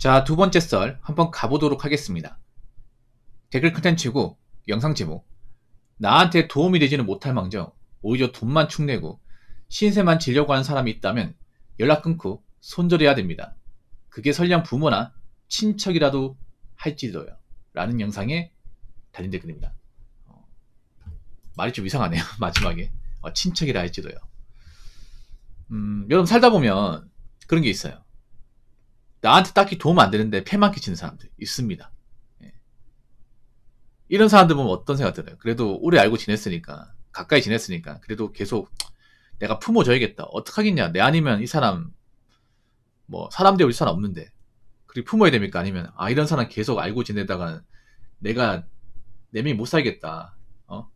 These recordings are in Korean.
자, 두 번째 썰 한번 가보도록 하겠습니다. 댓글 컨텐츠고 영상 제목, 나한테 도움이 되지는 못할 망정 오히려 돈만 축내고 신세만 지려고 하는 사람이 있다면 연락 끊고 손절해야 됩니다. 그게 설령 부모나 친척이라도 할지도요. 라는 영상에 달린 댓글입니다. 말이 좀 이상하네요. 마지막에 친척이라 할지도요. 여러분 살다 보면 그런 게 있어요. 나한테 딱히 도움 안 되는데 패만 끼치는 사람들 있습니다. 예. 이런 사람들 보면 어떤 생각 들어요? 그래도 오래 알고 지냈으니까, 가까이 지냈으니까, 그래도 계속 내가 품어줘야겠다. 어떡하겠냐. 내 아니면 이 사람, 사람 되고 이 사람 없는데. 그리고 품어야 됩니까? 아니면, 이런 사람 계속 알고 지내다가 내가 내면이 못 살겠다.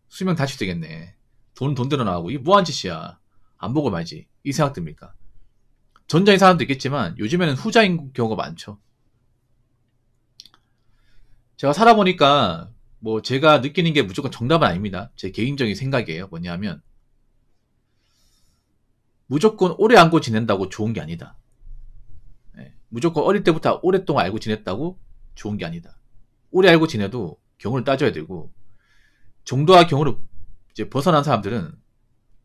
수명 다시 되겠네. 돈 들어나가고, 이게 뭐한 짓이야. 안 보고 말지. 이 생각 듭니까? 전자인 사람도 있겠지만 요즘에는 후자인 경우가 많죠. 제가 살아보니까 제가 느끼는 게 무조건 정답은 아닙니다. 제 개인적인 생각이에요. 뭐냐면 무조건 오래 알고 지낸다고 좋은 게 아니다. 무조건 어릴 때부터 오랫동안 알고 지냈다고 좋은 게 아니다. 오래 알고 지내도 경우를 따져야 되고 정도와 경우를 이제 벗어난 사람들은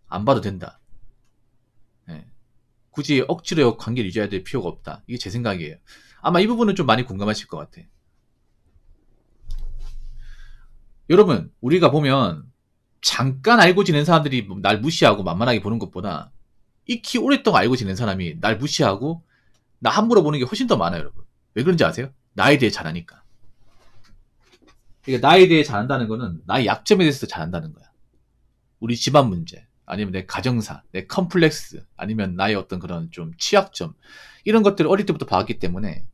안 봐도 된다. 굳이 억지로 관계를 유지해야 될 필요가 없다. 이게 제 생각이에요. 아마 이 부분은 좀 많이 공감하실 것 같아. 여러분, 우리가 보면 잠깐 알고 지낸 사람들이 날 무시하고 만만하게 보는 것보다 익히 오랫동안 알고 지낸 사람이 날 무시하고 나 함부로 보는 게 훨씬 더 많아요, 여러분. 왜 그런지 아세요? 나에 대해 잘 아니까. 그러니까 나에 대해 잘 안다는 거는 나의 약점에 대해서 잘 안다는 거야. 우리 집안 문제, 아니면 내 가정사, 내 컴플렉스, 아니면 나의 어떤 그런 좀 취약점, 이런 것들을 어릴 때부터 봐왔기 때문에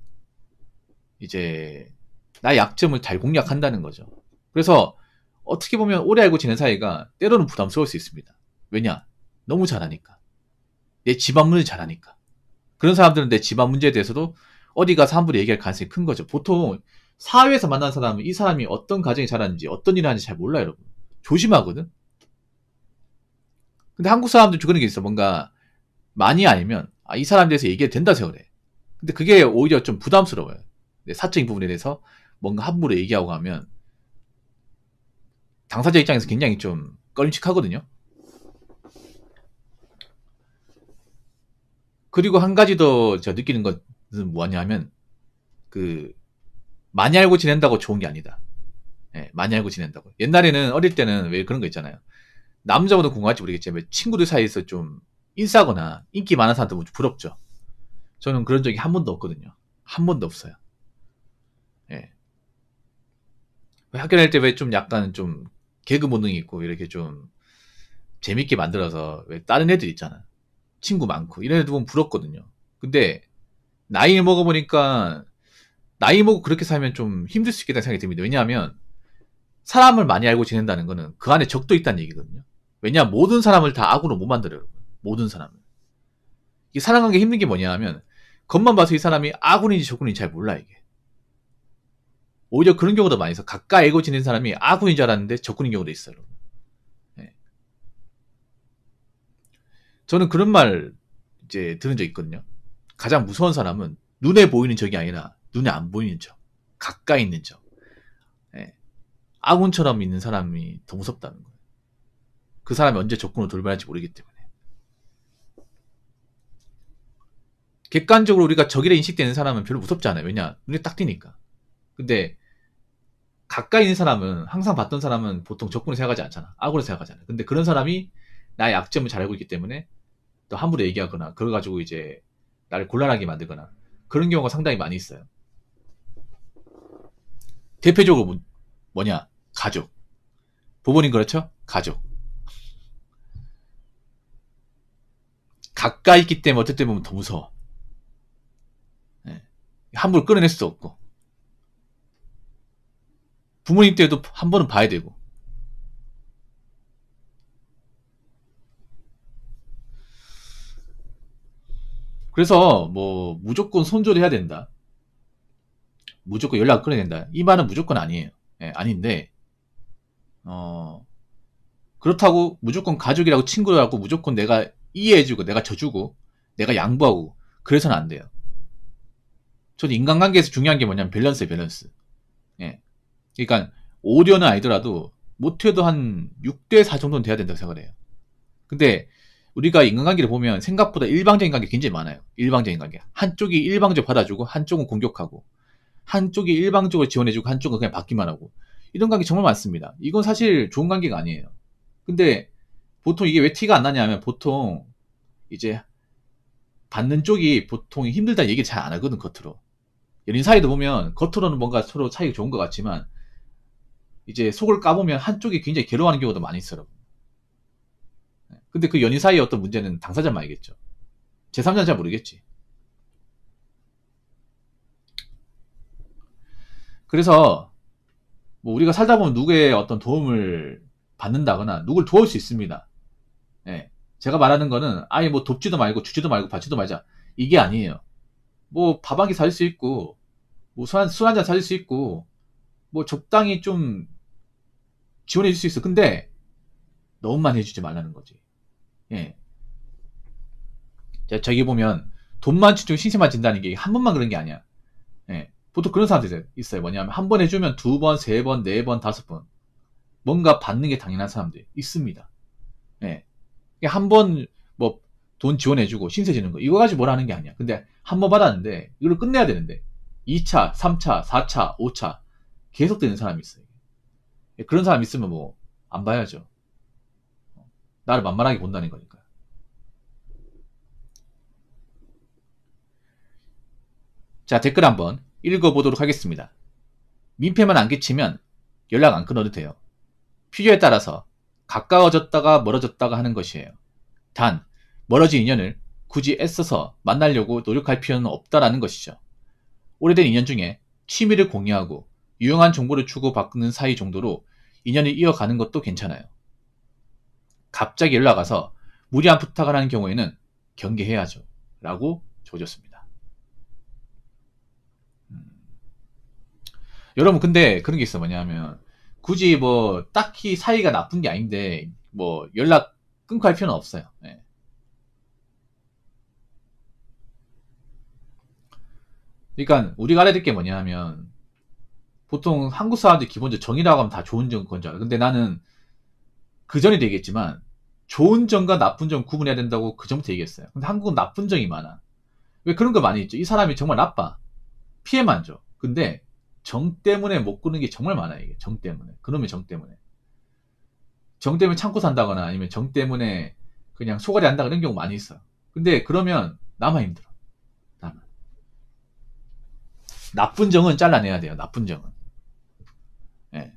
이제 나의 약점을 잘 공략한다는 거죠. 그래서 어떻게 보면 오래 알고 지낸 사이가 때로는 부담스러울 수 있습니다. 왜냐? 너무 잘 아니까. 내 집안 문제 잘 아니까. 그런 사람들은 내 집안 문제에 대해서도 어디 가서 함부로 얘기할 가능성이 큰 거죠. 보통 사회에서 만난 사람은 이 사람이 어떤 가정이 자랐는지 어떤 일을 하는지 잘 몰라요, 여러분. 조심하거든. 근데 한국 사람들 그런 게 있어. 뭔가 많이 알면 이 사람에 대해서 얘기해도 된다 생각을 해. 근데 그게 오히려 좀 부담스러워요. 내 사적인 부분에 대해서 뭔가 함부로 얘기하고 하면 당사자 입장에서 굉장히 좀 꺼림칙하거든요. 그리고 한 가지 더 제가 느끼는 것은 뭐냐면 많이 알고 지낸다고 좋은 게 아니다. 많이 알고 지낸다고. 옛날에는 어릴 때는 왜 그런 거 있잖아요. 남자보다 궁금할지 모르겠지만 친구들 사이에서 좀 인싸거나 인기 많은 사람들 보면 부럽죠. 저는 그런 적이 한 번도 없거든요. 한 번도 없어요. 학교 다닐 때 왜 좀 약간 좀 개그 본능이 있고 이렇게 좀 재밌게 만들어서 왜 다른 애들 있잖아. 친구 많고 이런 애들 보면 부럽거든요. 근데 나이 먹어보니까 나이 먹고 그렇게 살면 좀 힘들 수 있겠다는 생각이 듭니다. 왜냐하면 사람을 많이 알고 지낸다는 거는 그 안에 적도 있다는 얘기거든요. 왜냐 모든 사람을 다 악으로 못 만들어요. 모든 사람을. 이 사랑하기 힘든 게 뭐냐 하면 겉만 봐서 이 사람이 악운인지 적군인지 잘 몰라 이게. 오히려 그런 경우도 많이 있어. 가까이 알고 지낸 사람이 악운인 줄 알았는데 적군인 경우도 있어요. 네. 저는 그런 말 이제 들은 적 있거든요. 가장 무서운 사람은 눈에 보이는 적이 아니라 눈에 안 보이는 적, 가까이 있는 적. 네. 아군처럼 있는 사람이 더 무섭다는 거예요. 그 사람이 언제 적군으로 돌변할지 모르기 때문에. 객관적으로 우리가 적이라 인식되는 사람은 별로 무섭지 않아요. 왜냐? 눈에 딱 띄니까. 근데 가까이 있는 사람은 항상 봤던 사람은 보통 적군을 생각하지 않잖아. 악으로 생각하잖아. 근데 그런 사람이 나의 약점을 잘 알고 있기 때문에 또 함부로 얘기하거나 그래가지고 이제 나를 곤란하게 만들거나 그런 경우가 상당히 많이 있어요. 대표적으로 뭐냐? 가족. 부모님 그렇죠? 가족. 가까이 있기 때문에 어떨 때 보면 더 무서워. 함부로 끌어낼 수도 없고. 부모님 때도 한 번은 봐야 되고. 그래서 무조건 손절해야 된다. 무조건 연락을 끊어야 된다. 이 말은 무조건 아니에요. 아닌데 그렇다고 무조건 가족이라고 친구라고 무조건 내가 이해해주고 내가 져주고 내가 양보하고 그래서는 안 돼요. 저는 인간관계에서 중요한 게 뭐냐면 밸런스예요, 밸런스. 예. 그러니까 5려는 아니더라도 못해도 한 6대 4 정도는 돼야 된다고 생각을 해요. 근데 우리가 인간관계를 보면 생각보다 일방적인 관계 굉장히 많아요. 일방적인 관계. 한쪽이 일방적으로 받아주고 한쪽은 공격하고 한쪽이 일방적으로 지원해주고 한쪽은 그냥 받기만 하고 이런 관계 정말 많습니다. 이건 사실 좋은 관계가 아니에요. 근데 보통 이게 왜 티가 안 나냐 하면 보통 이제 받는 쪽이 보통 힘들다는 얘기를 잘 안 하거든, 겉으로. 연인 사이도 보면 겉으로는 뭔가 서로 사이가 좋은 것 같지만 이제 속을 까보면 한쪽이 굉장히 괴로워하는 경우도 많이 있어요. 근데 그 연인 사이의 어떤 문제는 당사자만 알겠죠. 제3자는 잘 모르겠지. 그래서 뭐 우리가 살다 보면 누구의 어떤 도움을 받는다거나 누굴 도울 수 있습니다. 예. 제가 말하는 거는 아예 뭐 돕지도 말고 주지도 말고 받지도 말자. 이게 아니에요. 뭐 밥 한 끼 사줄 수 있고 뭐 술 한 잔 사줄 수 있고 뭐 적당히 좀 지원해 줄 수 있어. 근데 너무만 해주지 말라는 거지. 예. 저기 보면 돈만 치고 신세만 진다는 게 한 번만 그런 게 아니야. 예. 보통 그런 사람들이 있어요. 뭐냐면 한 번 해주면 두 번, 세 번, 네 번, 다섯 번 뭔가 받는 게 당연한 사람들 있습니다. 예. 한 번 뭐 돈 지원해주고 신세 지는 거 이거 가지고 뭘 하는 게 아니야. 근데 한 번 받았는데 이걸 끝내야 되는데 2차, 3차, 4차, 5차 계속 되는 사람이 있어요. 예, 그런 사람 있으면 뭐 안 봐야죠. 나를 만만하게 본다는 거니까. 자, 댓글 한번 읽어보도록 하겠습니다. 민폐만 안 끼치면 연락 안 끊어도 돼요. 필요에 따라서 가까워졌다가 멀어졌다가 하는 것이에요. 단, 멀어진 인연을 굳이 애써서 만나려고 노력할 필요는 없다라는 것이죠. 오래된 인연 중에 취미를 공유하고 유용한 정보를 주고받는 사이 정도로 인연을 이어가는 것도 괜찮아요. 갑자기 연락 와서 무리한 부탁을 하는 경우에는 경계해야죠. 라고 적어줬습니다. 여러분 근데 그런 게 있어. 뭐냐면 굳이 뭐 딱히 사이가 나쁜 게 아닌데 뭐 연락 끊고 할 필요는 없어요. 네. 그러니까 우리가 알아야 될 게 뭐냐면 보통 한국 사람들이 기본적으로 정이라고 하면 다 좋은 건 줄 알아. 근데 나는 그 전에 얘기했지만 좋은 정과 나쁜 정 구분해야 된다고 그 전부터 얘기했어요. 근데 한국은 나쁜 정이 많아. 왜 그런 거 많이 있죠. 이 사람이 정말 나빠. 피해만 줘. 근데 정 때문에 못 꾸는 게 정말 많아요. 이게 정 때문에. 그놈의 정 때문에. 정 때문에 참고 산다거나 아니면 정 때문에 그냥 소갈이 한다 그런 경우 많이 있어요. 근데 그러면 나만 힘들어. 나만. 나쁜 정은 잘라내야 돼요. 나쁜 정은. 예.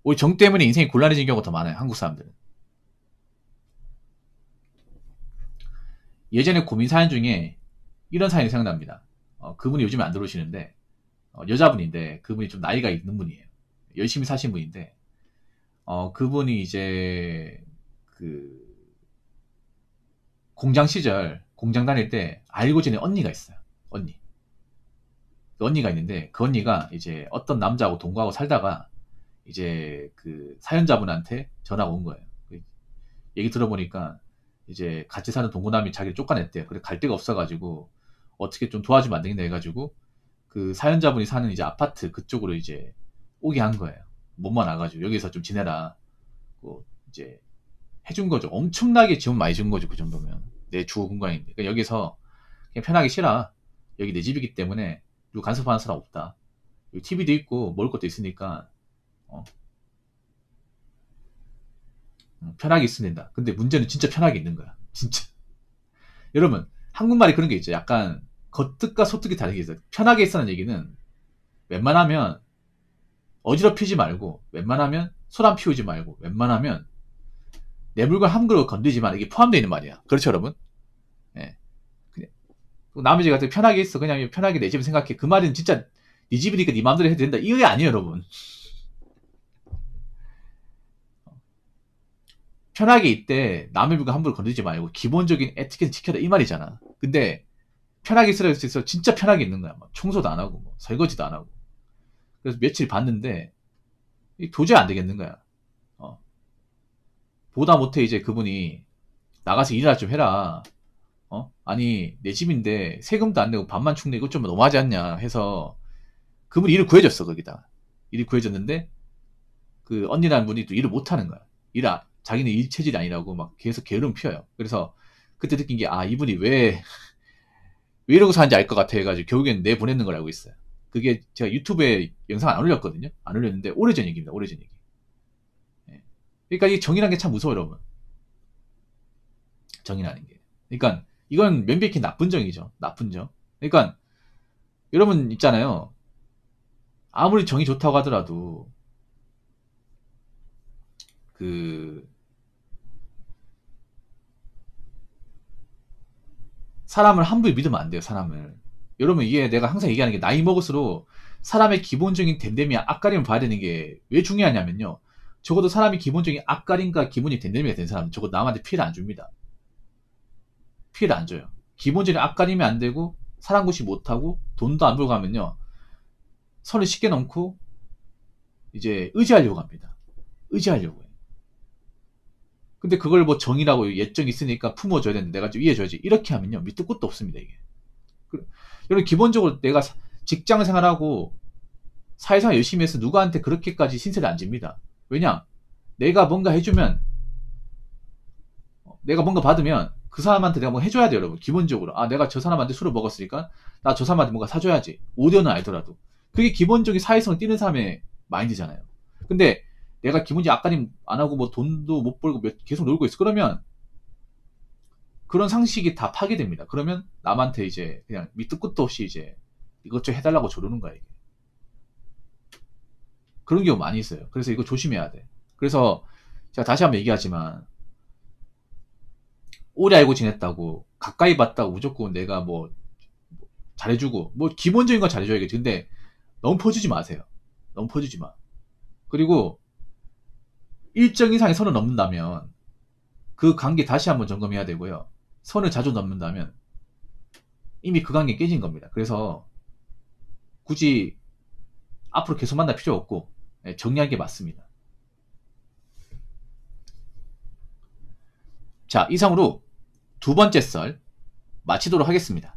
오히려 정 때문에 인생이 곤란해진 경우가 더 많아요. 한국 사람들은. 예전에 고민 사연 중에 이런 사연이 생각납니다. 그분이 요즘에 안 들어오시는데 여자분인데 그분이 좀 나이가 있는 분이에요. 열심히 사신 분인데 그분이 이제 그 공장 시절 공장 다닐 때 알고 지낸 언니가 있어요. 언니. 그 언니가 있는데 그 언니가 이제 어떤 남자하고 동거하고 살다가 이제 그 사연자분한테 전화가 온 거예요. 얘기 들어보니까 이제 같이 사는 동거남이 자기를 쫓아냈대요. 그래 갈 데가 없어가지고 어떻게 좀 도와주면 안 되겠냐 해가지고 그 사연자분이 사는 이제 아파트 그쪽으로 이제 오게 한 거예요. 몸만 와가지고 여기서 좀 지내라. 뭐 이제 해준 거죠. 엄청나게 지원 많이 준 거죠. 그 정도면 내 주거 공간인데 그러니까 여기서 그냥 편하게 쉬라. 여기 내 집이기 때문에 누구 간섭하는 사람 없다. 여기 TV도 있고 먹을 것도 있으니까 어, 편하게 있으면 된다. 근데 문제는 진짜 편하게 있는 거야. 진짜. 여러분 한국말이 그런 게 있죠. 약간 겉뜻과 소뜻이 다르게 있어요. 편하게 있으라는 얘기는 웬만하면 어지럽히지 말고 웬만하면 손 안 피우지 말고 웬만하면 내 물건 함부로 건드리지만 이게 포함되어 있는 말이야. 그렇죠 여러분? 예. 그냥 남의 집 같은 편하게 있어. 그냥 편하게 내 집을 생각해. 그 말은 진짜 네 집이니까 네 마음대로 해도 된다. 이게 아니에요 여러분. 편하게 있대 남의 물건 함부로 건드리지 말고 기본적인 에티켓 지켜라 이 말이잖아. 근데 편하게 있으라 수 있어. 진짜 편하게 있는 거야. 막 청소도 안 하고 뭐 설거지도 안 하고. 그래서 며칠 봤는데 도저히 안 되겠는 거야. 보다 못해 이제 그분이 나가서 일이나 좀 해라. 아니 내 집인데 세금도 안 내고 반만 축내 이것 좀 너무하지 않냐 해서 그분이 일을 구해줬어. 거기다 일을 구해줬는데 그 언니라는 분이 또 일을 못하는 거야. 자기는 일 체질이 아니라고 막 계속 게으름 피워요. 그래서 그때 느낀 게 이분이 왜 이러고 사는지 알 것 같아 해가지고 결국엔 내보냈는 걸 알고 있어요. 그게 제가 유튜브에 영상 안 올렸거든요. 안 올렸는데 오래전 얘기입니다. 오래전 얘기. 예. 그러니까 이 정이라는 게 참 무서워요, 여러분. 정이라는 게. 그러니까 이건 명백히 나쁜 정이죠. 나쁜 정. 그러니까 여러분 있잖아요. 아무리 정이 좋다고 하더라도 그 사람을 함부로 믿으면 안 돼요. 사람을. 여러분 이게 내가 항상 얘기하는 게 나이 먹을수록 사람의 기본적인 됨됨이 앞가림을 봐야 되는 게 왜 중요하냐면요. 적어도 사람이 기본적인 앞가림과 기본이 됨됨이가 된 사람은 적어도 남한테 피해를 안 줍니다. 피해를 안 줘요. 기본적인 앞가림이 안 되고 사람 구시 못하고 돈도 안 벌고 하면요. 선을 쉽게 넘고 이제 의지하려고 합니다. 의지하려고 해요. 근데 그걸 뭐 정이라고 예정이 있으니까 품어줘야 되는데 내가 좀 이해해줘야지. 이렇게 하면요. 밑도 끝도 없습니다. 이게. 여러분 기본적으로 내가 직장 생활하고 사회생활 열심히 해서 누구한테 그렇게까지 신세를 안 집니다. 왜냐? 내가 뭔가 해주면 내가 뭔가 받으면 그 사람한테 내가 뭔가 해줘야 돼요. 여러분 기본적으로 내가 저 사람한테 술을 먹었으니까 나 저 사람한테 뭔가 사줘야지. 오디오는 알더라도 그게 기본적인 사회성을 띠는 사람의 마인드잖아요. 근데 내가 기본적인 앞가림 안 하고 뭐 돈도 못 벌고 계속 놀고 있어. 그러면 그런 상식이 다 파괴됩니다. 그러면 남한테 이제 그냥 밑도 끝도 없이 이제 이것저것 해달라고 조르는 거야, 이게. 그런 경우 많이 있어요. 그래서 이거 조심해야 돼. 그래서 제가 다시 한번 얘기하지만 오래 알고 지냈다고 가까이 봤다고 무조건 내가 뭐 잘해주고 뭐 기본적인 건 잘해줘야겠지. 근데 너무 퍼주지 마세요. 너무 퍼주지 마. 그리고 일정 이상의 선을 넘는다면 그 관계 다시 한번 점검해야 되고요. 선을 자주 넘는다면 이미 그 관계 깨진 겁니다. 그래서 굳이 앞으로 계속 만날 필요 없고 정리하는 게 맞습니다. 자, 이상으로 두 번째 썰 마치도록 하겠습니다.